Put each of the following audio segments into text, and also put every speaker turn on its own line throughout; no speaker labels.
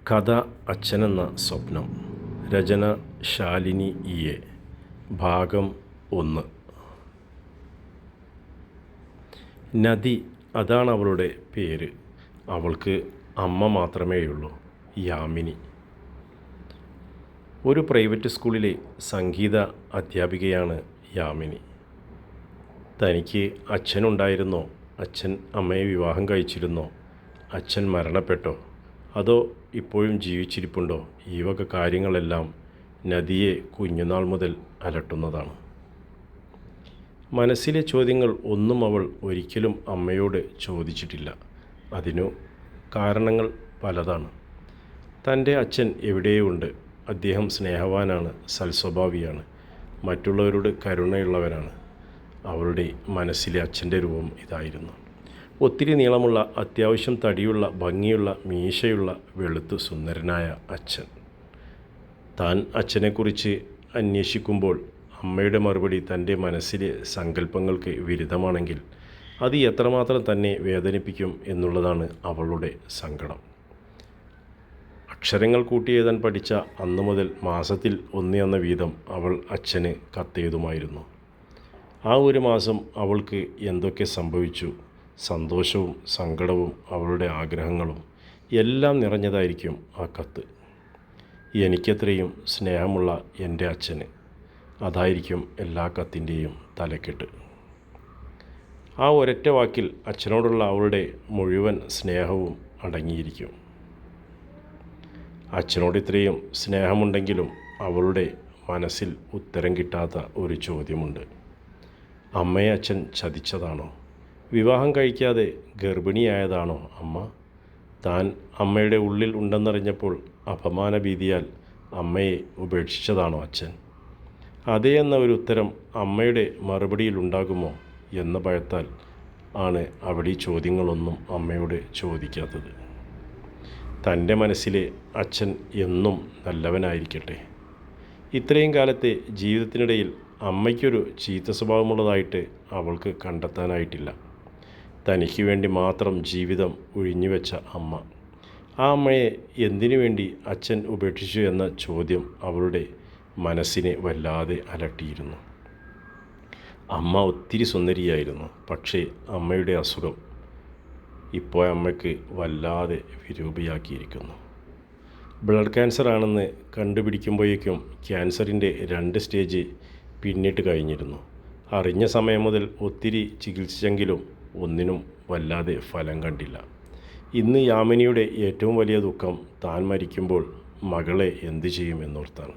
കഥ അച്ഛനെന്ന സ്വപ്നം. രചന ശാലിനി ഇ.എ. ഭാഗം 1. നദി, അതാണ് അവളുടെ പേര്. അവൾക്ക് അമ്മ മാത്രമേയുള്ളൂ, യാമിനി. ഒരു പ്രൈവറ്റ് സ്കൂളിലെ സംഗീത അധ്യാപികയാണ് യാമിനി. തനിക്ക് അച്ഛനുണ്ടായിരുന്നോ? അച്ഛൻ അമ്മയെ വിവാഹം കഴിച്ചിരുന്നോ? അച്ഛൻ മരണപ്പെട്ടോ? അതോ ഇപ്പോഴും ജീവിച്ചിരിപ്പുണ്ടോ? ഈ വക കാര്യങ്ങളെല്ലാം നദിയെ കുഞ്ഞുനാൾ മുതൽ അലട്ടുന്നതാണ്. മനസ്സിലെ ചോദ്യങ്ങൾ ഒന്നും അവൾ ഒരിക്കലും അമ്മയോട് ചോദിച്ചിട്ടില്ല. അതിനു കാരണങ്ങൾ പലതാണ്. തൻ്റെ അച്ഛൻ എവിടെയോ ഉണ്ട്. അദ്ദേഹം സ്നേഹവാനാണ്, സൽസ്വഭാവിയാണ്, മറ്റുള്ളവരോട് കരുണയുള്ളവനാണ്. അവളുടെ മനസ്സിലെ അച്ഛൻ്റെ രൂപം ഇതായിരുന്നു. ഒത്തിരി നീളമുള്ള, അത്യാവശ്യം തടിയുള്ള, ഭംഗിയുള്ള, മീശയുള്ള, വെളുത്തു സുന്ദരനായ അച്ഛൻ. താൻ അച്ഛനെക്കുറിച്ച് അന്വേഷിക്കുമ്പോൾ അമ്മയുടെ മറുപടി തൻ്റെ മനസ്സിലെ സങ്കല്പങ്ങൾക്ക് വിരുദ്ധമാണെങ്കിൽ അത് എത്രമാത്രം തന്നെ വേദനിപ്പിക്കും എന്നുള്ളതാണ് അവളുടെ സങ്കടം. അക്ഷരങ്ങൾ കൂട്ടിയെഴുതാൻ പഠിച്ച അന്നു മുതൽ മാസത്തിൽ 1 എന്ന വീതം അവൾ അച്ഛന് കത്തെഴുതുമായിരുന്നു. ആ ഒരു മാസം അവൾക്ക് എന്തൊക്കെ സംഭവിച്ചു? സന്തോഷവും സങ്കടവും അവളുടെ ആഗ്രഹങ്ങളും എല്ലാം നിറഞ്ഞതായിരിക്കും ആ കത്ത്. എനിക്കത്രയും സ്നേഹമുള്ള എൻ്റെ അച്ഛന്, അതായിരിക്കും എല്ലാ കത്തിൻ്റെയും തലക്കെട്ട്. ആ ഒരൊറ്റ വാക്കിൽ അച്ഛനോടുള്ള അവളുടെ മുഴുവൻ സ്നേഹവും അടങ്ങിയിരിക്കും. അച്ഛനോട് ഇത്രയും സ്നേഹമുണ്ടെങ്കിലും അവളുടെ മനസ്സിൽ ഉത്തരം കിട്ടാത്ത ഒരു ചോദ്യമുണ്ട്. അമ്മയെ അച്ഛൻ ചതിച്ചതാണോ? വിവാഹം കഴിക്കാതെ ഗർഭിണിയായതാണോ അമ്മ? താൻ അമ്മയുടെ ഉള്ളിൽ ഉണ്ടെന്നറിഞ്ഞപ്പോൾ അപമാനഭീതിയാൽ അമ്മയെ ഉപേക്ഷിച്ചതാണോ അച്ഛൻ? അതേ എന്ന ഒരു ഉത്തരം അമ്മയുടെ മറുപടിയിൽ ഉണ്ടാകുമോ എന്ന ഭയത്താൽ ആണ് അവൾ ഈ ചോദ്യങ്ങളൊന്നും അമ്മയോട് ചോദിക്കാത്തത്. തൻ്റെ മനസ്സിലെ അച്ഛൻ എന്നും നല്ലവനായിരിക്കട്ടെ. ഇത്രയും കാലത്തെ ജീവിതത്തിനിടയിൽ അമ്മയ്ക്കൊരു ചീത്ത സ്വഭാവമുള്ളതായിട്ട് അവൾക്ക് കണ്ടെത്താനായിട്ടില്ല. തനിക്ക് വേണ്ടി മാത്രം ജീവിതം ഒഴിഞ്ഞുവെച്ച അമ്മ. ആ അമ്മയെ എന്തിനു വേണ്ടി അച്ഛൻ ഉപേക്ഷിച്ചു എന്ന ചോദ്യം അവളുടെ മനസ്സിനെ വല്ലാതെ അലട്ടിയിരുന്നു. അമ്മ ഒത്തിരി സുന്ദരിയായിരുന്നു. പക്ഷേ അമ്മയുടെ അസുഖം ഇപ്പോൾ അമ്മയ്ക്ക് വല്ലാതെ വിരൂപയാക്കിയിരിക്കുന്നു. ബ്ലഡ് ക്യാൻസർ ആണെന്ന് കണ്ടുപിടിക്കുമ്പോഴേക്കും ക്യാൻസറിൻ്റെ 2 സ്റ്റേജ് പിന്നിട്ട് കഴിഞ്ഞിരുന്നു. അറിഞ്ഞ സമയം മുതൽ ഒത്തിരി ചികിത്സിച്ചെങ്കിലും ഒന്നിനും വല്ലാതെ ഫലം കണ്ടില്ല. ഇന്ന് യാമിനിയുടെ ഏറ്റവും വലിയ ദുഃഖം താൻ മരിക്കുമ്പോൾ മകളെ എന്തു ചെയ്യും എന്നോർത്താണ്.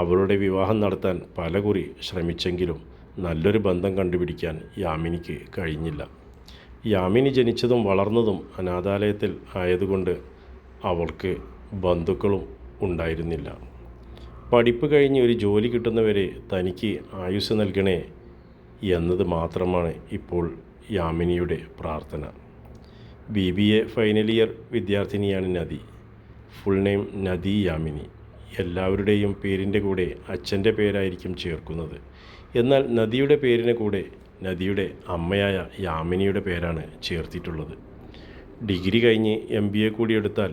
അവളുടെ വിവാഹം നടത്താൻ പലകുറി ശ്രമിച്ചെങ്കിലും നല്ലൊരു ബന്ധം കണ്ടുപിടിക്കാൻ യാമിനിക്ക് കഴിഞ്ഞില്ല. യാമിനി ജനിച്ചതും വളർന്നതും അനാഥാലയത്തിൽ ആയതുകൊണ്ട് അവൾക്ക് ബന്ധുക്കളും ഉണ്ടായിരുന്നില്ല. പഠിപ്പ് കഴിഞ്ഞ് ഒരു ജോലി കിട്ടുന്നവരെ തനിക്ക് ആയുസ് നൽകണേ എന്നത് മാത്രമാണ് ഇപ്പോൾ യാമിനിയുടെ പ്രാർത്ഥന. BBA ഫൈനൽ ഇയർ വിദ്യാർത്ഥിനിയാണ് നദി. ഫുൾ നെയിം നദി യാമിനി. എല്ലാവരുടെയും പേരിൻ്റെ കൂടെ അച്ഛൻ്റെ പേരായിരിക്കും ചേർക്കുന്നത്. എന്നാൽ നദിയുടെ പേരിന് കൂടെ നദിയുടെ അമ്മയായ യാമിനിയുടെ പേരാണ് ചേർത്തിട്ടുള്ളത്. ഡിഗ്രി കഴിഞ്ഞ് MBA കൂടി എടുത്താൽ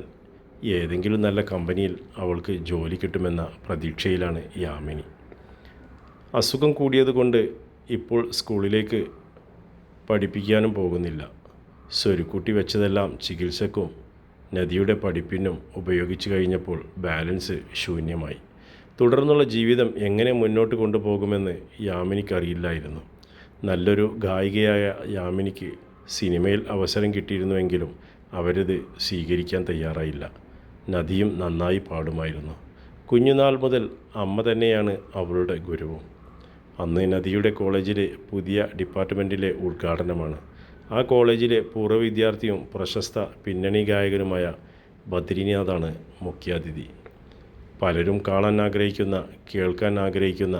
ഏതെങ്കിലും നല്ല കമ്പനിയിൽ അവൾക്ക് ജോലി കിട്ടുമെന്ന പ്രതീക്ഷയിലാണ് യാമിനി. അസുഖം കൂടിയതുകൊണ്ട് ഇപ്പോൾ സ്കൂളിലേക്ക് പഠിപ്പിക്കാനും പോകുന്നില്ല. സ്വരുക്കൂട്ടി വെച്ചതെല്ലാം ചികിത്സക്കും നദിയുടെ പഠിപ്പിനും ഉപയോഗിച്ചു കഴിഞ്ഞപ്പോൾ ബാലൻസ് ശൂന്യമായി. തുടർന്നുള്ള ജീവിതം എങ്ങനെ മുന്നോട്ട് കൊണ്ടുപോകുമെന്ന് യാമിനിക്കറിയില്ലായിരുന്നു. നല്ലൊരു ഗായികയായ യാമിനിക്ക് സിനിമയിൽ അവസരം കിട്ടിയിരുന്നുവെങ്കിലും അവരത് സ്വീകരിക്കാൻ തയ്യാറായില്ല. നദിയും നന്നായി പാടുമായിരുന്നു. കുഞ്ഞുനാൾ മുതൽ അമ്മ തന്നെയാണ് അവളുടെ ഗുരുവും. അന്ന് നദിയുടെ കോളേജിലെ പുതിയ ഡിപ്പാർട്ട്മെൻറ്റിലെ ഉദ്ഘാടനമാണ്. ആ കോളേജിലെ പൂർവ്വ വിദ്യാർത്ഥിയും പ്രശസ്ത പിന്നണി ഗായകനുമായ ബദ്രിനാഥാണ് മുഖ്യാതിഥി. പലരും കാണാൻ ആഗ്രഹിക്കുന്ന, കേൾക്കാൻ ആഗ്രഹിക്കുന്ന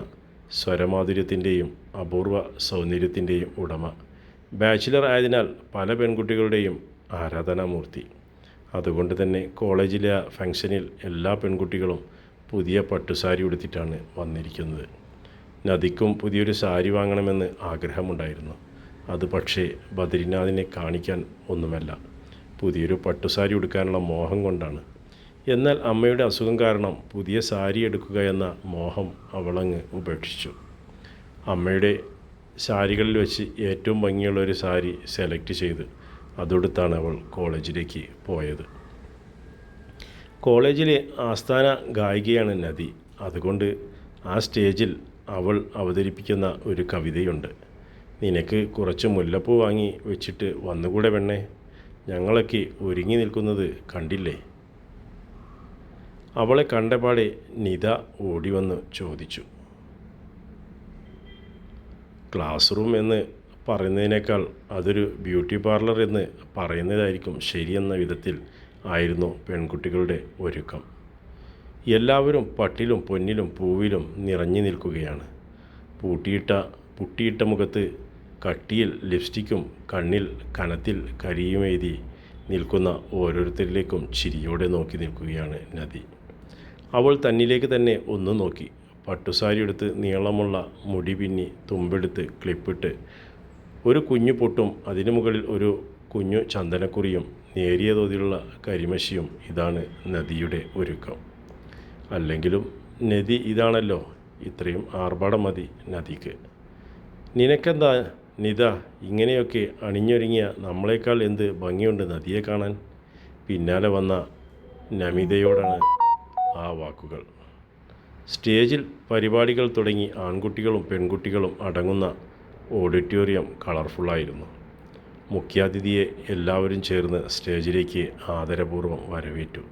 സ്വരമാധുര്യത്തിൻ്റെയും അപൂർവ സൗന്ദര്യത്തിൻ്റെയും ഉടമ. ബാച്ചിലർ ആയതിനാൽ പല പെൺകുട്ടികളുടെയും ആരാധനാമൂർത്തി. അതുകൊണ്ട് തന്നെ കോളേജിലെ ഫംഗ്ഷനിൽ എല്ലാ പെൺകുട്ടികളും പുതിയ പട്ടുസാരി ഉടുത്തിട്ടാണ് വന്നിരിക്കുന്നത്. നദിക്കും പുതിയൊരു സാരി വാങ്ങണമെന്ന് ആഗ്രഹമുണ്ടായിരുന്നു. അത് പക്ഷേ ബദ്രിനാഥിനെ കാണിക്കാൻ ഒന്നുമല്ല, പുതിയൊരു പട്ടുസാരി ഉടുക്കാനുള്ള മോഹം കൊണ്ടാണ്. എന്നാൽ അമ്മയുടെ അസുഖം കാരണം പുതിയ സാരി എടുക്കുക എന്ന മോഹം അവളങ്ങ് ഉപേക്ഷിച്ചു. അമ്മയുടെ സാരികളിൽ വെച്ച് ഏറ്റവും ഭംഗിയുള്ള ഒരു സാരി സെലക്ട് ചെയ്ത് അതെടുത്താണ് അവൾ കോളേജിലേക്ക് പോയത്. കോളേജിലെ ആസ്ഥാന ഗായികയാണ് നദി. അതുകൊണ്ട് ആ സ്റ്റേജിൽ അവൾ അവതരിപ്പിക്കുന്ന ഒരു കവിതയുണ്ട്. നിനക്ക് കുറച്ച് മുല്ലപ്പൂ വാങ്ങി വെച്ചിട്ട് വന്നുകൂടെ പെണ്ണേ, ഞങ്ങളൊക്കെ ഒരുങ്ങി നിൽക്കുന്നത് കണ്ടില്ലേ. അവളെ കണ്ടപാടെ നിത ഓടി വന്ന് ചോദിച്ചു. ക്ലാസ് റൂം എന്ന് പറയുന്നതിനേക്കാൾ അതൊരു ബ്യൂട്ടി പാർലർ എന്ന് പറയുന്നതായിരിക്കും ശരിയെന്ന വിധത്തിൽ ആയിരുന്നു പെൺകുട്ടികളുടെ ഒരുക്കം. എല്ലാവരും പട്ടിലും പൊന്നിലും പൂവിലും നിറഞ്ഞു നിൽക്കുകയാണ്. പുട്ടിയിട്ട മുഖത്ത് കട്ടിയിൽ ലിപ്സ്റ്റിക്കും കണ്ണിൽ കനത്തിൽ കരിയുമെഴുതി നിൽക്കുന്ന ഓരോരുത്തരിലേക്കും ചിരിയോടെ നോക്കി നിൽക്കുകയാണ് നദി. അവൾ തന്നിലേക്ക് തന്നെ ഒന്ന് നോക്കി. പട്ടുസാരി എടുത്ത് നീളമുള്ള മുടി പിന്നി തുമ്പെടുത്ത് ക്ലിപ്പിട്ട് ഒരു കുഞ്ഞു പൊട്ടും അതിനു മുകളിൽ ഒരു കുഞ്ഞു ചന്ദനക്കുറിയും നേരിയ തോതിലുള്ള കരിമഷിയും. ഇതാണ് നദിയുടെ ഒരുക്കം. അല്ലെങ്കിലും നദി ഇതാണല്ലോ. ഇത്രയും ആർഭാടം മതി നദിക്ക്. നിനക്കെന്താ നിത, ഇങ്ങനെയൊക്കെ അണിഞ്ഞൊരുങ്ങിയ നമ്മളെക്കാൾ എന്ത് ഭംഗിയുണ്ട് നദിയെ കാണാൻ. പിന്നാലെ വന്ന നമിതയോടാണ് ആ വാക്കുകൾ. സ്റ്റേജിൽ പരിപാടികൾ തുടങ്ങി. ആൺകുട്ടികളും പെൺകുട്ടികളും അടങ്ങുന്ന ഓഡിറ്റോറിയം കളർഫുള്ളായിരുന്നു. മുഖ്യാതിഥിയെ എല്ലാവരും ചേർന്ന് സ്റ്റേജിലേക്ക് ആദരപൂർവ്വം വരവേറ്റു.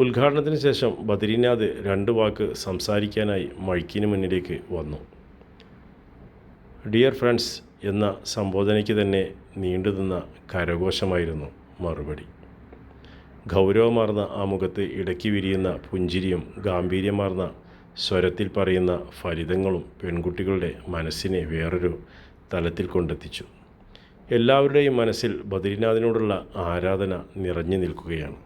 ഉദ്ഘാടനത്തിന് ശേഷം ബദ്രിനാഥ് 2 വാക്ക് സംസാരിക്കാനായി മൈക്കിന് മുന്നിലേക്ക് വന്നു. ഡിയർ ഫ്രണ്ട്സ് എന്ന സംബോധനയ്ക്ക് തന്നെ നീണ്ടുനിന്ന കരഘോഷമായിരുന്നു മറുപടി. ഗൗരവമാർന്ന ആ മുഖത്ത് ഇടയ്ക്ക് വിരിയുന്ന പുഞ്ചിരിയും ഗാംഭീര്യമാർന്ന സ്വരത്തിൽ പറയുന്ന ഫലിതങ്ങളും പെൺകുട്ടികളുടെ മനസ്സിനെ വേറൊരു തലത്തിൽ കൊണ്ടെത്തിച്ചു. എല്ലാവരുടെയും മനസ്സിൽ ബദ്രിനാഥിനോടുള്ള ആരാധന നിറഞ്ഞു നിൽക്കുകയാണ്.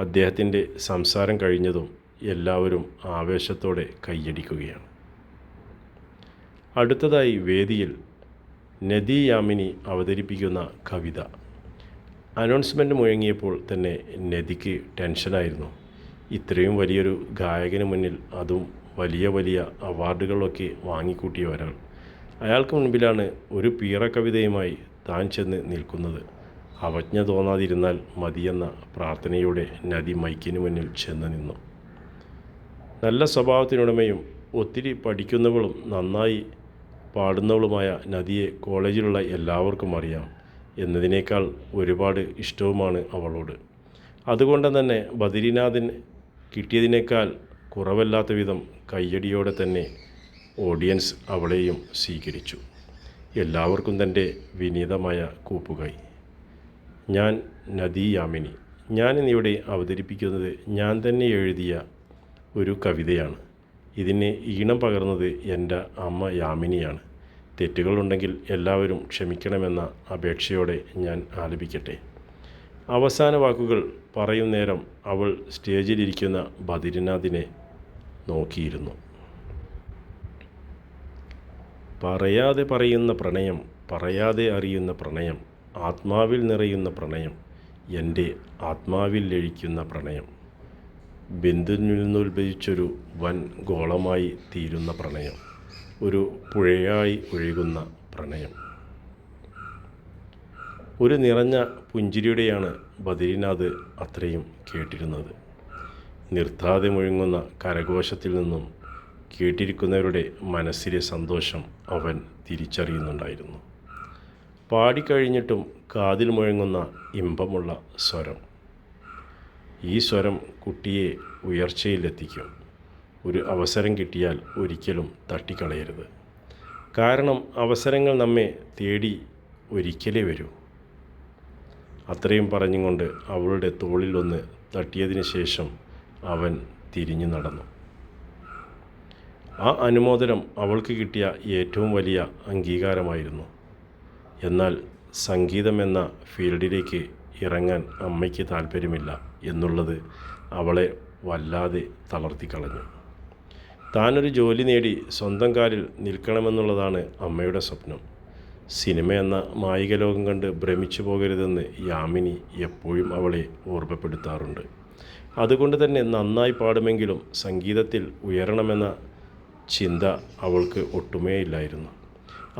അദ്ദേഹത്തിൻ്റെ സംസാരം കഴിഞ്ഞതും എല്ലാവരും ആവേശത്തോടെ കൈയടിക്കുകയാണ്. അടുത്തതായി വേദിയിൽ നദി യാമിനി അവതരിപ്പിക്കുന്ന കവിത. അനൗൺസ്മെൻറ്റ് മുഴങ്ങിയപ്പോൾ തന്നെ നദിക്ക് ടെൻഷനായിരുന്നു. ഇത്രയും വലിയൊരു ഗായകന് മുന്നിൽ, അതും വലിയ വലിയ അവാർഡുകളൊക്കെ വാങ്ങിക്കൂട്ടിയ ഒരാൾ, അയാൾക്ക് മുൻപിലാണ് ഒരു പീറ കവിതയുമായി താൻ ചെന്ന് നിൽക്കുന്നത്. അവജ്ഞ തോന്നാതിരുന്നാൽ മതിയെന്ന പ്രാർത്ഥനയോടെ നദി മൈക്കിന് മുന്നിൽ ചെന്ന് നിന്നു. നല്ല സ്വഭാവത്തിനുടമയും ഒത്തിരി പഠിക്കുന്നവളും നന്നായി പാടുന്നവളുമായ നദിയെ കോളേജിലുള്ള എല്ലാവർക്കും അറിയാം എന്നതിനേക്കാൾ ഒരുപാട് ഇഷ്ടവുമാണ് അവളോട്. അതുകൊണ്ട് തന്നെ ബദ്രിനാഥിന് കിട്ടിയതിനേക്കാൾ കുറവല്ലാത്ത വിധം കയ്യടിയോടെ തന്നെ ഓഡിയൻസ് അവളെയും സ്വീകരിച്ചു. എല്ലാവർക്കും തൻ്റെ വിനീതമായ കൂപ്പുകൈ. ഞാൻ നദി യാമിനി. ഞാനിന്നിവിടെ അവതരിപ്പിക്കുന്നത് ഞാൻ തന്നെ എഴുതിയ ഒരു കവിതയാണ്. ഇതിന് ഈണം പകർന്നത് എൻ്റെ അമ്മ യാമിനിയാണ്. തെറ്റുകളുണ്ടെങ്കിൽ എല്ലാവരും ക്ഷമിക്കണമെന്ന അപേക്ഷയോടെ ഞാൻ ആലപിക്കട്ടെ. അവസാന വാക്കുകൾ പറയും നേരം അവൾ സ്റ്റേജിലിരിക്കുന്ന ബദ്രിനാഥിനെ നോക്കിയിരുന്നു. പറയാതെ പറയുന്ന പ്രണയം, പറയാതെ അറിയുന്ന പ്രണയം, ആത്മാവിൽ നിറയുന്ന പ്രണയം, എൻ്റെ ആത്മാവിൽ ലയിക്കുന്ന പ്രണയം, ബിന്ദുവിൽ നിന്നുത്ഭവിച്ചൊരു വൻ ഗോളമായി തീരുന്ന പ്രണയം, ഒരു പുഴയായി ഒഴുകുന്ന പ്രണയം. ഒരു നിറഞ്ഞ പുഞ്ചിരിയുടെയാണ് ബദ്രിനാഥ് അത്രയും കേട്ടിരുന്നത്. നിർത്താതെ മുഴങ്ങുന്ന കരഘോഷത്തിൽ നിന്നും കേട്ടിരിക്കുന്നവരുടെ മനസ്സിലെ സന്തോഷം അവൻ തിരിച്ചറിയുന്നുണ്ടായിരുന്നു. പാടിക്കഴിഞ്ഞിട്ടും കാതിൽ മുഴങ്ങുന്ന ഇമ്പമുള്ള സ്വരം. ഈ സ്വരം കുട്ടിയെ ഉയർച്ചയിലെത്തിക്കും. ഒരു അവസരം കിട്ടിയാൽ ഒരിക്കലും തട്ടിക്കളയരുത്. കാരണം അവസരങ്ങൾ നമ്മെ തേടി ഒരിക്കലേ വരൂ. അത്രയും പറഞ്ഞുകൊണ്ട് അവളുടെ തോളിൽ ഒന്ന് തട്ടിയതിന് ശേഷം അവൻ തിരിഞ്ഞു നടന്നു. ആ അനുമോദനം അവൾക്ക് കിട്ടിയ ഏറ്റവും വലിയ അംഗീകാരമായിരുന്നു. എന്നാൽ സംഗീതമെന്ന ഫീൽഡിലേക്ക് ഇറങ്ങാൻ അമ്മയ്ക്ക് താല്പര്യമില്ല എന്നുള്ളത് അവളെ വല്ലാതെ തളർത്തിക്കളഞ്ഞു. താനൊരു ജോലി നേടി സ്വന്തം കാലിൽ നിൽക്കണമെന്നുള്ളതാണ് അമ്മയുടെ സ്വപ്നം. സിനിമ എന്ന മായിക ലോകം കണ്ട് ഭ്രമിച്ചു പോകരുതെന്ന് യാമിനി എപ്പോഴും അവളെ ഓർമ്മപ്പെടുത്താറുണ്ട്. അതുകൊണ്ട് തന്നെ നന്നായി പാടുമെങ്കിലും സംഗീതത്തിൽ ഉയരണമെന്ന ചിന്ത അവൾക്ക് ഒട്ടുമേ ഇല്ലായിരുന്നു.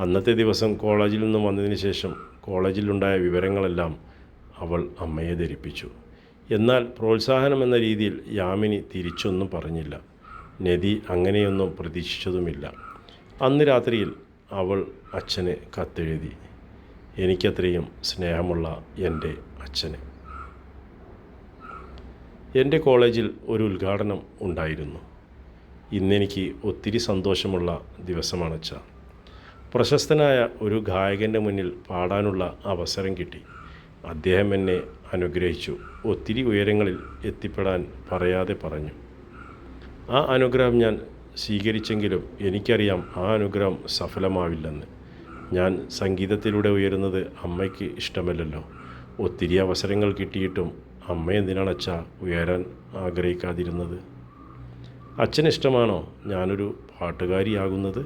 അന്നത്തെ ദിവസം കോളേജിൽ നിന്നും വന്നതിന് ശേഷം കോളേജിലുണ്ടായ വിവരങ്ങളെല്ലാം അവൾ അമ്മയെ ധരിപ്പിച്ചു. എന്നാൽ പ്രോത്സാഹനം എന്ന രീതിയിൽ യാമിനി തിരിച്ചൊന്നും പറഞ്ഞില്ല. നദി അങ്ങനെയൊന്നും പ്രതീക്ഷിച്ചതുമില്ല. അന്ന് രാത്രിയിൽ അവൾ അച്ഛന് കത്തെഴുതി. എനിക്കത്രയും സ്നേഹമുള്ള എൻ്റെ അച്ഛന്. എൻ്റെ കോളേജിൽ ഒരു ഉദ്ഘാടനം ഉണ്ടായിരുന്നു. ഇന്നെനിക്ക് ഒത്തിരി സന്തോഷമുള്ള ദിവസമാണ് അച്ഛാ. പ്രശസ്തനായ ഒരു ഗായകൻ്റെ മുന്നിൽ പാടാനുള്ള അവസരം കിട്ടി. അദ്ദേഹം എന്നെ അനുഗ്രഹിച്ചു. ഒത്തിരി ഉയരങ്ങളിൽ എത്തിപ്പെടാൻ പറയാതെ പറഞ്ഞു. ആ അനുഗ്രഹം ഞാൻ സ്വീകരിച്ചെങ്കിലും എനിക്കറിയാം ആ അനുഗ്രഹം സഫലമാവില്ലെന്ന്. ഞാൻ സംഗീതത്തിലൂടെ ഉയരുന്നത് അമ്മയ്ക്ക് ഇഷ്ടമല്ലല്ലോ. ഒത്തിരി അവസരങ്ങൾ കിട്ടിയിട്ടും അമ്മ എന്തിനാണ് അച്ഛാ ഉയരാൻ ആഗ്രഹിക്കാതിരുന്നത്? അച്ഛനിഷ്ടമാണോ ഞാനൊരു പാട്ടുകാരിയാകുന്നത്?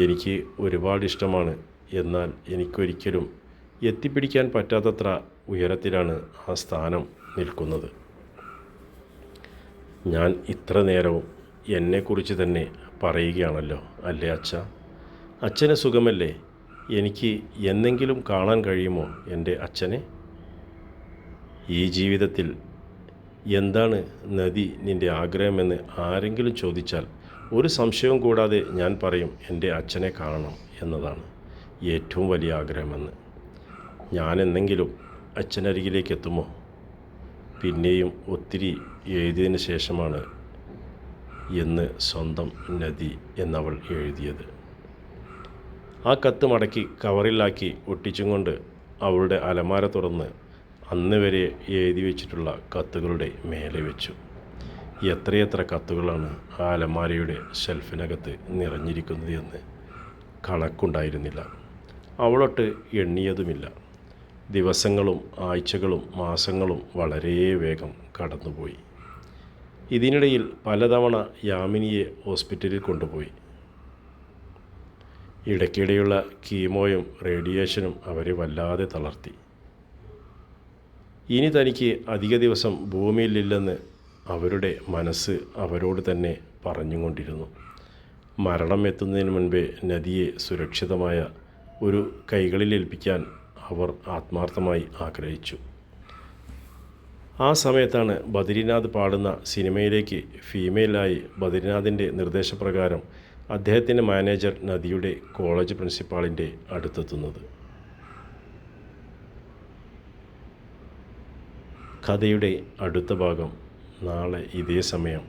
എനിക്ക് ഒരുപാട് ഇഷ്ടമാണ്. എന്നാൽ എനിക്കൊരിക്കലും എത്തിപ്പിടിക്കാൻ പറ്റാത്തത്ര ഉയരത്തിലാണ് ആ സ്ഥാനം നിൽക്കുന്നത്. ഞാൻ ഇത്ര നേരവും എന്നെക്കുറിച്ച് തന്നെ പറയുകയാണല്ലോ അല്ലേ അച്ഛാ? അച്ഛന് സുഖമല്ലേ? എനിക്ക് എന്നെങ്കിലും കാണാൻ കഴിയുമോ എൻ്റെ അച്ഛനെ? ഈ ജീവിതത്തിൽ എന്താണ് നദി നിൻ്റെ ആഗ്രഹമെന്ന് ആരെങ്കിലും ചോദിച്ചാൽ ഒരു സംശയവും കൂടാതെ ഞാൻ പറയും എൻ്റെ അച്ഛനെ കാണണം എന്നതാണ് ഏറ്റവും വലിയ ആഗ്രഹമെന്ന്. ഞാൻ എന്നെങ്കിലും അച്ഛനരികിലേക്ക് എത്തുമോ? പിന്നെയും ഒത്തിരി എഴുതിയതിന് ശേഷമാണ് എന്ന് സ്വന്തം നദി എന്നവൾ എഴുതിയത്. ആ കത്ത് മടക്കി കവറിലാക്കി ഒട്ടിച്ചും കൊണ്ട് അവളുടെ അലമാര തുറന്ന് അന്ന് വരെ എഴുതി വെച്ചിട്ടുള്ള കത്തുകളുടെ മേലെ വെച്ചു. എത്രയെത്ര കത്തുകളാണ് ആ അലമാരയുടെ ഷെൽഫിനകത്ത് നിറഞ്ഞിരിക്കുന്നത് എന്ന് കണക്കുണ്ടായിരുന്നില്ല. അവളൊട്ട് എണ്ണിയതുമില്ല. ദിവസങ്ങളും ആഴ്ചകളും മാസങ്ങളും വളരെ വേഗം കടന്നുപോയി. ഇതിനിടയിൽ പലതവണ യാമിനിയെ ഹോസ്പിറ്റലിൽ കൊണ്ടുപോയി. ഇടയ്ക്കിടെയുള്ള കീമോയും റേഡിയേഷനും അവരെ വല്ലാതെ തളർത്തി. ഇനി തനിക്ക് അധിക ദിവസം ഭൂമിയിലില്ലെന്ന് അവരുടെ മനസ്സ് അവരോട് തന്നെ പറഞ്ഞുകൊണ്ടിരുന്നു. മരണം എത്തുന്നതിന് മുൻപേ നദിയെ സുരക്ഷിതമായ ഒരു കൈകളിലേൽപ്പിക്കാൻ അവർ ആത്മാർത്ഥമായി ആഗ്രഹിച്ചു. ആ സമയത്താണ് ബദ്രിനാഥ് പാടുന്ന സിനിമയിലേക്ക് ഫീമെയിലായി ബദ്രിനാഥിൻ്റെ നിർദ്ദേശപ്രകാരം അദ്ദേഹത്തിൻ്റെ മാനേജർ നദിയുടെ കോളേജ് പ്രിൻസിപ്പാളിൻ്റെ അടുത്തെത്തുന്നത്. കഥയുടെ അടുത്ത ഭാഗം നാളെ ഇതേ സമയം